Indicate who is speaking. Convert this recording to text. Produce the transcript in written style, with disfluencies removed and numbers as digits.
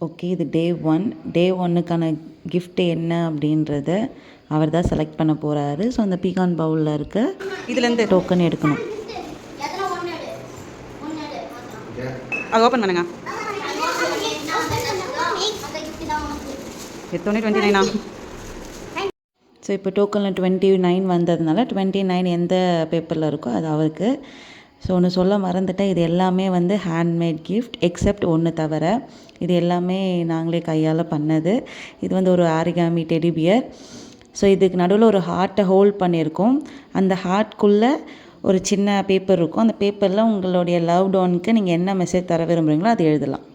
Speaker 1: Okay, இது டே 1. டே 1க்கான gift என்ன அப்படின்றத அவர் தான் செலக்ட் பண்ண போகிறாரு. ஸோ அந்த பீகான் பவுலில் இருக்க இதுலேருந்து டோக்கன் எடுக்கணும்.
Speaker 2: அது ஓப்பன் பண்ணுங்க. எத்தனை 29
Speaker 1: ஸோ இப்போ டோக்கனில் 29 வந்ததுனால 29 எந்த பேப்பரில் இருக்கோ அது அவருக்கு. ஸோ ஒன்று சொல்ல மறந்துட்டேன், இது எல்லாமே வந்து ஹேண்ட்மேட் கிஃப்ட் எக்ஸப்ட் ஒன்று தவிர. இது எல்லாமே நாங்களே கையால் பண்ணது. இது வந்து ஒரு ஆரிகாமி டெடி பியர். ஸோ இதுக்கு நடுவில் ஒரு ஹார்ட்டை ஹோல்ட் பண்ணியிருக்கோம். அந்த ஹார்ட்குள்ளே ஒரு சின்ன பேப்பர் இருக்கும். அந்த பேப்பரில் உங்களுடைய லவ்ட் ஒன்க்கு நீங்கள் என்ன மெசேஜ் தர விரும்புகிறீங்களோ அது எழுதலாம்.